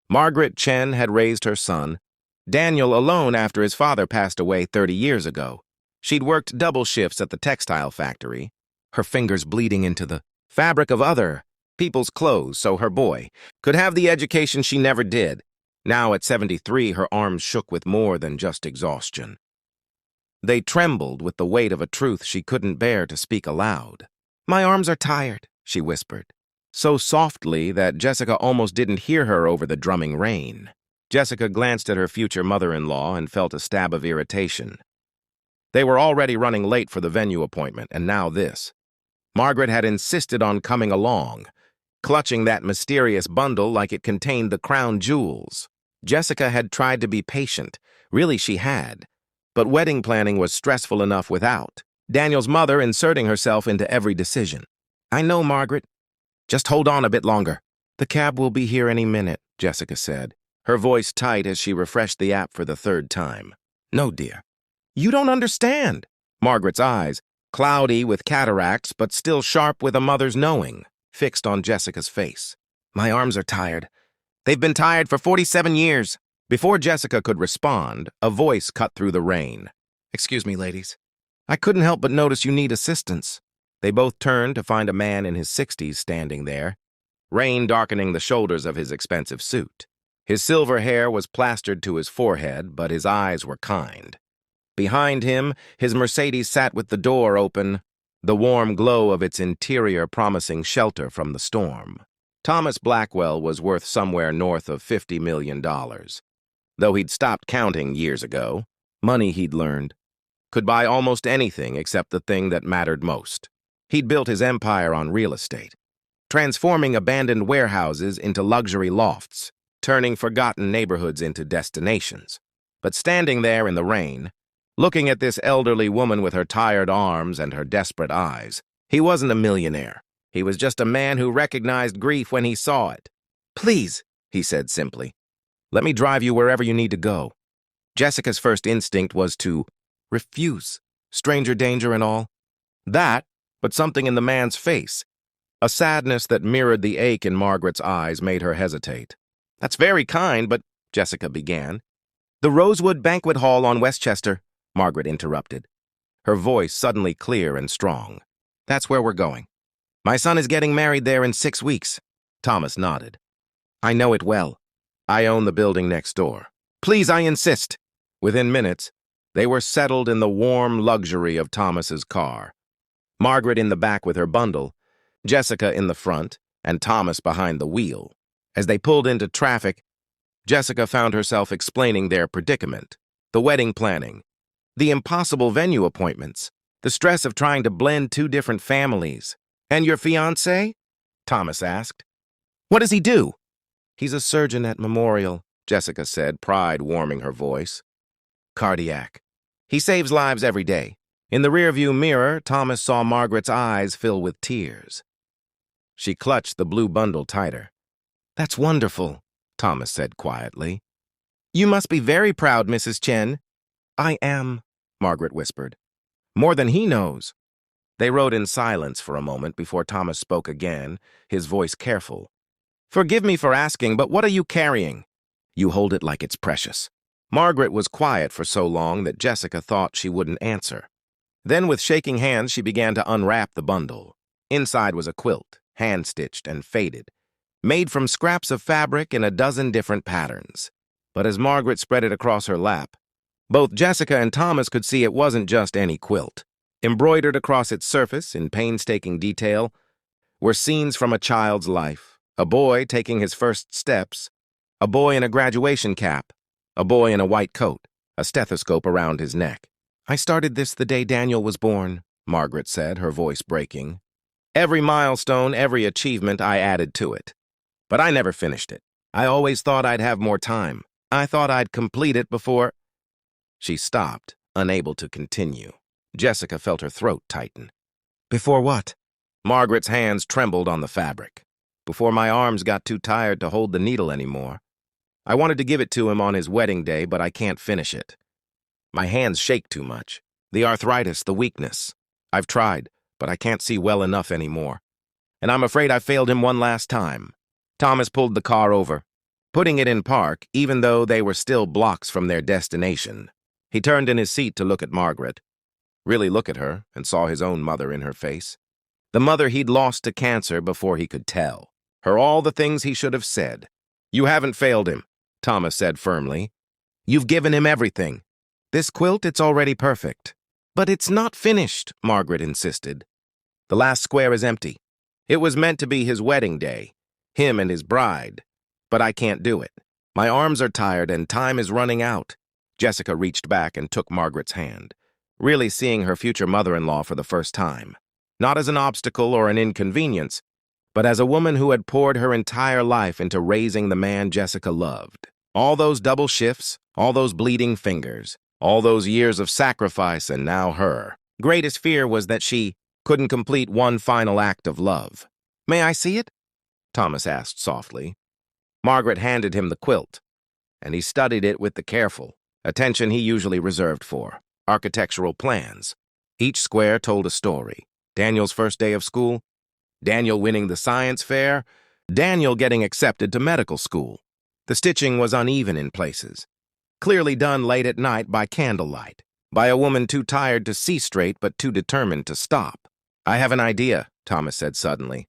Margaret Chen had raised her son, Daniel, alone after his father passed away 30 years ago. She'd worked double shifts at the textile factory, her fingers bleeding into the fabric of other people's clothes so her boy could have the education she never did. Now at 73, her arms shook with more than just exhaustion. They trembled with the weight of a truth she couldn't bear to speak aloud. "My arms are tired," she whispered, so softly that Jessica almost didn't hear her over the drumming rain. Jessica glanced at her future mother-in-law and felt a stab of irritation. They were already running late for the venue appointment, and now this. Margaret had insisted on coming along, clutching that mysterious bundle like it contained the crown jewels. Jessica had tried to be patient. Really, she had. But wedding planning was stressful enough without. Daniel's mother inserting herself into every decision. "I know, Margaret. Just hold on a bit longer." "The cab will be here any minute," Jessica said, her voice tight as she refreshed the app for the third time. "No, dear. You don't understand." Margaret's eyes, cloudy with cataracts but still sharp with a mother's knowing, fixed on Jessica's face. "My arms are tired. They've been tired for 47 years. Before Jessica could respond, a voice cut through the rain. "Excuse me, ladies. I couldn't help but notice you need assistance." They both turned to find a man in his 60s standing there, rain darkening the shoulders of his expensive suit. His silver hair was plastered to his forehead, but his eyes were kind. Behind him, his Mercedes sat with the door open, the warm glow of its interior promising shelter from the storm. Thomas Blackwell was worth somewhere north of $50 million. Though he'd stopped counting years ago, money, he'd learned, could buy almost anything except the thing that mattered most. He'd built his empire on real estate, transforming abandoned warehouses into luxury lofts, turning forgotten neighborhoods into destinations. But standing there in the rain, looking at this elderly woman with her tired arms and her desperate eyes, he wasn't a millionaire. He was just a man who recognized grief when he saw it. "Please," he said simply, "let me drive you wherever you need to go." Jessica's first instinct was to refuse, stranger danger and all. That, but something in the man's face, a sadness that mirrored the ache in Margaret's eyes, made her hesitate. "That's very kind, but," Jessica began. "The Rosewood Banquet Hall on Westchester," Margaret interrupted, her voice suddenly clear and strong. "That's where we're going. My son is getting married there in 6 weeks." Thomas nodded. "I know it well. I own the building next door. Please, I insist." Within minutes, they were settled in the warm luxury of Thomas's car. Margaret in the back with her bundle, Jessica in the front, and Thomas behind the wheel. As they pulled into traffic, Jessica found herself explaining their predicament, the wedding planning, the impossible venue appointments, the stress of trying to blend 2 different families. "And your fiancé?" Thomas asked. "What does he do?" "He's a surgeon at Memorial," Jessica said, pride warming her voice. "Cardiac. He saves lives every day." In the rearview mirror, Thomas saw Margaret's eyes fill with tears. She clutched the blue bundle tighter. "That's wonderful," Thomas said quietly. "You must be very proud, Mrs. Chen." "I am," Margaret whispered. "More than he knows." They rode in silence for a moment before Thomas spoke again, his voice careful. "Forgive me for asking, but what are you carrying?" "You hold it like it's precious." Margaret was quiet for so long that Jessica thought she wouldn't answer. Then with shaking hands, she began to unwrap the bundle. Inside was a quilt, hand-stitched and faded, made from scraps of fabric in a dozen different patterns. But as Margaret spread it across her lap, both Jessica and Thomas could see it wasn't just any quilt. Embroidered across its surface, in painstaking detail, were scenes from a child's life. A boy taking his first steps, a boy in a graduation cap, a boy in a white coat, a stethoscope around his neck. "I started this the day Daniel was born," Margaret said, her voice breaking. "Every milestone, every achievement, I added to it. But I never finished it. I always thought I'd have more time. I thought I'd complete it before—" She stopped, unable to continue. Jessica felt her throat tighten. "Before what?" Margaret's hands trembled on the fabric. "Before my arms got too tired to hold the needle anymore. I wanted to give it to him on his wedding day, but I can't finish it. My hands shake too much. The arthritis, the weakness. I've tried, but I can't see well enough anymore. And I'm afraid I failed him one last time." Thomas pulled the car over. putting it in park even though they were still blocks from their destination. He turned in his seat to look at Margaret, really look at her, and saw his own mother in her face. The mother he'd lost to cancer before he could tell her all the things he should have said. "You haven't failed him," Thomas said firmly. "You've given him everything. This quilt, it's already perfect." "But it's not finished," Margaret insisted. "The last square is empty. It was meant to be his wedding day, him and his bride. But I can't do it. My arms are tired and time is running out." Jessica reached back and took Margaret's hand, really seeing her future mother-in-law for the first time. Not as an obstacle or an inconvenience, but as a woman who had poured her entire life into raising the man Jessica loved. All those double shifts, all those bleeding fingers, all those years of sacrifice, and now her greatest fear was that she couldn't complete one final act of love. "May I see it?" Thomas asked softly. Margaret handed him the quilt, and he studied it with the careful attention he usually reserved for architectural plans. Each square told a story. Daniel's first day of school, Daniel winning the science fair, Daniel getting accepted to medical school. The stitching was uneven in places, clearly done late at night by candlelight, by a woman too tired to see straight but too determined to stop. "I have an idea," Thomas said suddenly,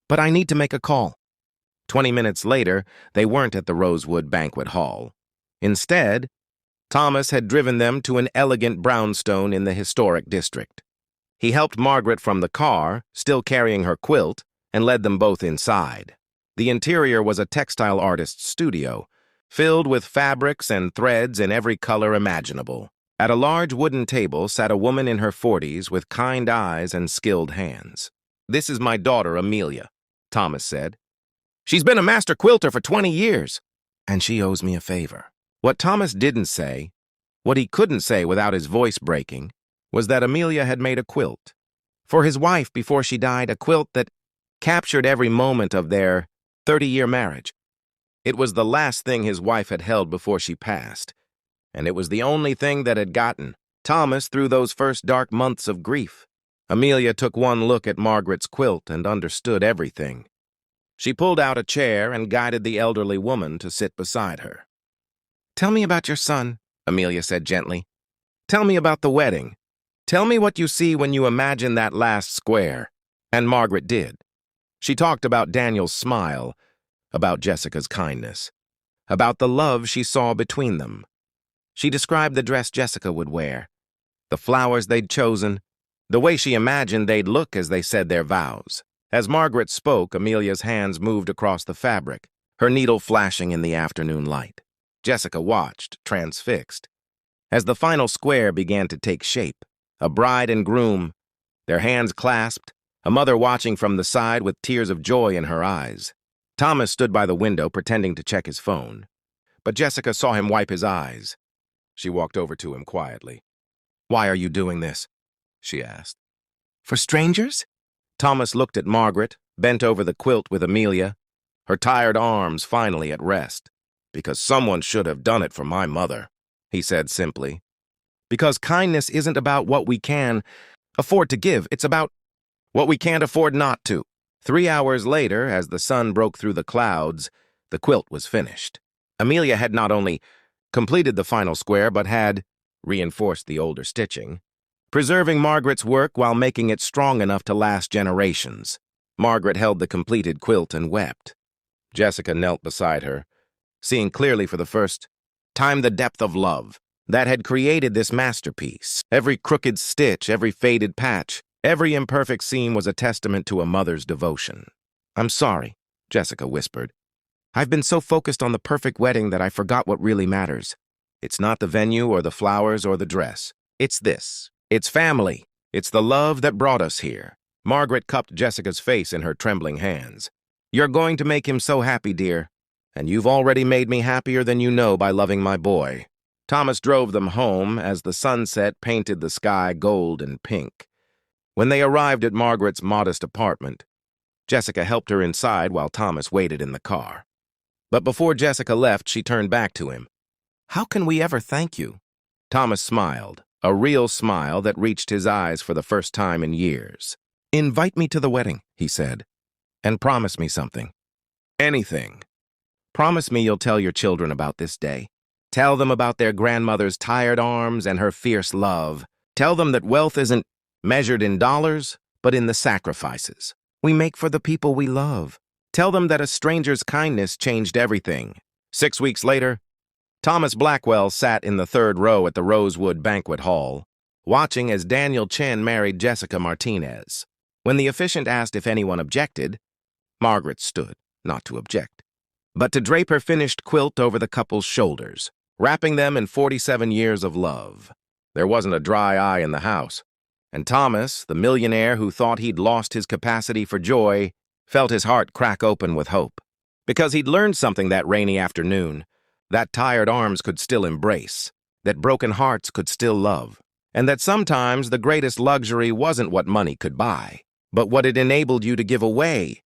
"but I need to make a call." 20 minutes later, they weren't at the Rosewood Banquet Hall. Instead, Thomas had driven them to an elegant brownstone in the historic district. He helped Margaret from the car, still carrying her quilt, and led them both inside. The interior was a textile artist's studio, filled with fabrics and threads in every color imaginable. At a large wooden table sat a woman in her 40s with kind eyes and skilled hands. "This is my daughter, Amelia," Thomas said. "She's been a master quilter for 20 years, and she owes me a favor." What Thomas didn't say, what he couldn't say without his voice breaking, was that Amelia had made a quilt. For his wife before she died, a quilt that captured every moment of their 30-year marriage. It was the last thing his wife had held before she passed, and it was the only thing that had gotten Thomas through those first dark months of grief. Amelia took one look at Margaret's quilt and understood everything. She pulled out a chair and guided the elderly woman to sit beside her. "Tell me about your son," Amelia said gently. "Tell me about the wedding. Tell me what you see when you imagine that last square." And Margaret did. She talked about Daniel's smile, about Jessica's kindness, about the love she saw between them. She described the dress Jessica would wear, the flowers they'd chosen, the way she imagined they'd look as they said their vows. As Margaret spoke, Amelia's hands moved across the fabric, her needle flashing in the afternoon light. Jessica watched, transfixed. As the final square began to take shape, a bride and groom, their hands clasped, a mother watching from the side with tears of joy in her eyes. Thomas stood by the window pretending to check his phone, but Jessica saw him wipe his eyes. She walked over to him quietly. "Why are you doing this?" she asked. "For strangers?" Thomas looked at Margaret, bent over the quilt with Amelia, her tired arms finally at rest. "Because someone should have done it for my mother," he said simply. "Because kindness isn't about what we can afford to give, it's about what we can't afford not to." 3 hours later, as the sun broke through the clouds, the quilt was finished. Amelia had not only completed the final square, but had reinforced the older stitching, preserving Margaret's work while making it strong enough to last generations. Margaret held the completed quilt and wept. Jessica knelt beside her, seeing clearly for the first time the depth of love that had created this masterpiece. Every crooked stitch, every faded patch, every imperfect seam was a testament to a mother's devotion. "I'm sorry," Jessica whispered. "I've been so focused on the perfect wedding that I forgot what really matters. It's not the venue or the flowers or the dress. It's this. It's family. It's the love that brought us here." Margaret cupped Jessica's face in her trembling hands. "You're going to make him so happy, dear. And you've already made me happier than you know by loving my boy." Thomas drove them home as the sunset painted the sky gold and pink. When they arrived at Margaret's modest apartment, Jessica helped her inside while Thomas waited in the car. But before Jessica left, she turned back to him. "How can we ever thank you?" Thomas smiled, a real smile that reached his eyes for the first time in years. "Invite me to the wedding," he said, "and promise me something." "Anything." Promise me you'll tell your children about this day. Tell them about their grandmother's tired arms and her fierce love. Tell them that wealth isn't measured in dollars, but in the sacrifices we make for the people we love. Tell them that a stranger's kindness changed everything. 6 weeks later, Thomas Blackwell sat in the third row at the Rosewood Banquet Hall, watching as Daniel Chen married Jessica Martinez. When the officiant asked if anyone objected, Margaret stood, not to object, but to drape her finished quilt over the couple's shoulders, wrapping them in 47 years of love. There wasn't a dry eye in the house, and Thomas, the millionaire who thought he'd lost his capacity for joy, felt his heart crack open with hope. Because he'd learned something that rainy afternoon, that tired arms could still embrace, that broken hearts could still love, and that sometimes the greatest luxury wasn't what money could buy, but what it enabled you to give away.